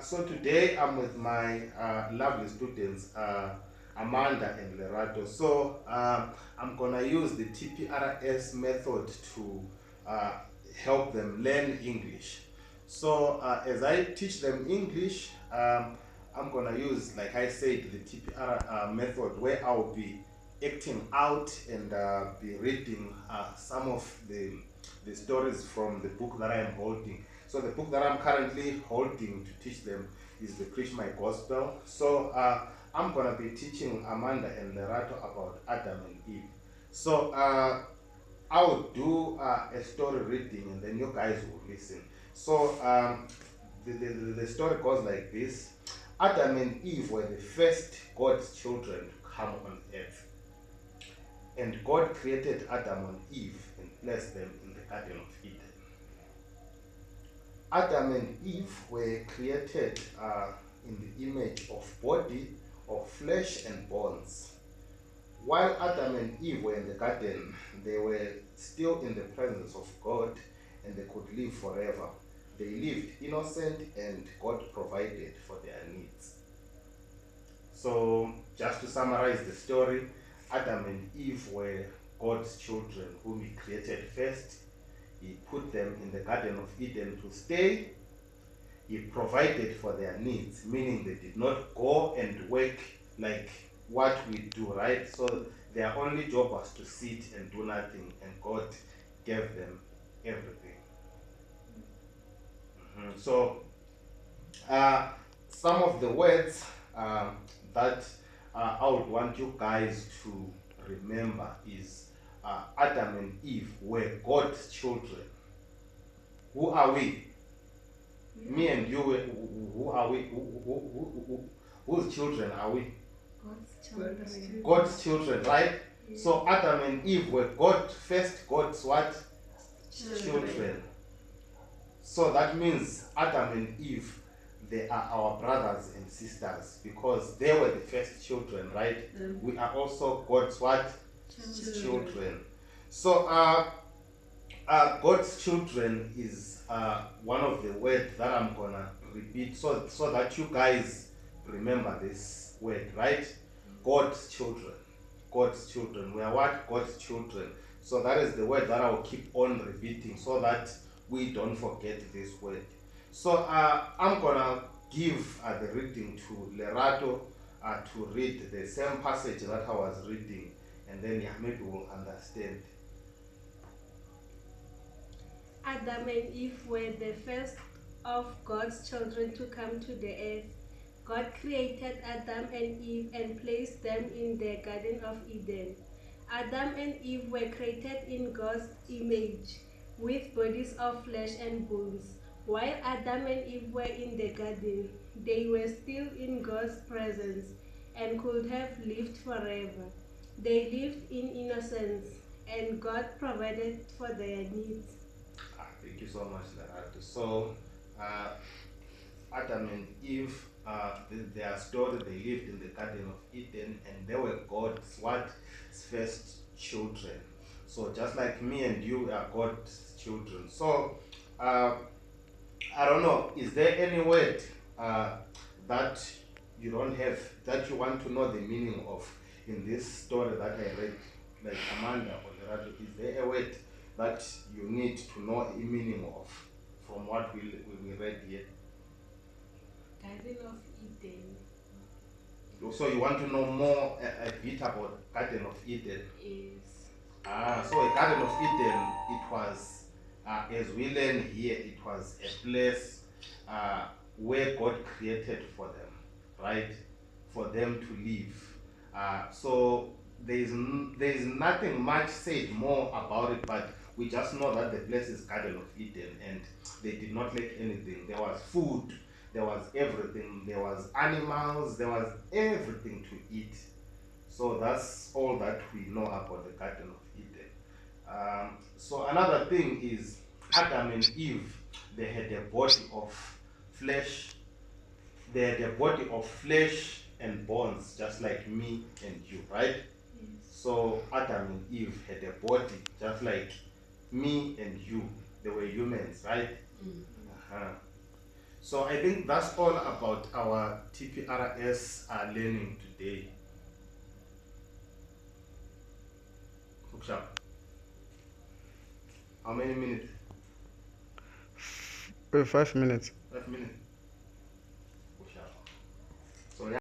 So today I'm with my lovely students, Amanda and Lerato. So I'm gonna use the TPRS method to help them learn English. So as I teach them English, I'm gonna use, like I said, the TPR method, where I'll be acting out and be reading some of the stories from the book that I am holding. So the book that I'm currently holding to teach them is the Preach My Gospel. So I'm going to be teaching Amanda and Lerato about Adam and Eve. So I will do a story reading and then you guys will listen. So the story goes like this. Adam and Eve were the first God's children to come on earth. And God created Adam and Eve and placed them in the Garden of Eden. Adam and Eve were created in the image of body, of flesh and bones. While Adam and Eve were in the garden, they were still in the presence of God and they could live forever. They lived innocent and God provided for their needs. So, just to summarize the story, Adam and Eve were God's children whom He created first. He put them in the Garden of Eden to stay. He provided for their needs, meaning they did not go and work like what we do, right? So their only job was to sit and do nothing, and God gave them everything. So some of the words that I would want you guys to remember is Adam and Eve were God's children. Who are we? Me and you, who are we? Whose children are we? God's children. God's children, right? Yeah. So Adam and Eve were God's what? Children. So that means Adam and Eve, they are our brothers and sisters because they were the first children, right? We are also God's what? Children. So God's children is one of the words that I'm gonna repeat so that you guys remember this word, right? God's children. God's children. We are what? God's children. So that is the word that I will keep on repeating so that we don't forget this word. So I'm gonna give the reading to Lerato to read the same passage that I was reading, and then maybe we'll understand. Adam and Eve were the first of God's children to come to the earth. God created Adam and Eve and placed them in the Garden of Eden. Adam and Eve were created in God's image, with bodies of flesh and bones. While Adam and Eve were in the garden, they were still in God's presence and could have lived forever. They lived in innocence, and God provided for their needs. Thank you so much, Lerato. So, Adam and Eve, their story, they lived in the Garden of Eden and they were God's first children. So just like me and you are God's children. So, I don't know, is there any word that you don't have, that you want to know the meaning of in this story that I read, like Amanda or Lerato? Is there a word that you need to know the meaning of from what we read here? Garden of Eden. So you want to know more a bit about Garden of Eden? Yes. So a Garden of Eden, it was, as we learn here, it was a place where God created for them, right? For them to live. So there is nothing much said more about it, but we just know that the place is Garden of Eden and they did not lack anything. There was food, there was everything, there was animals, there was everything to eat. So that's all that we know about the Garden of Eden. So another thing is Adam and Eve, they had a body of flesh. They had a body of flesh and bones, just like me and you, right? Yes. So Adam and Eve had a body just like me and you. They were humans, right? So I think that's all about our TPRS learning today. Bookshop. How many minutes? 5 minutes. 5 minutes.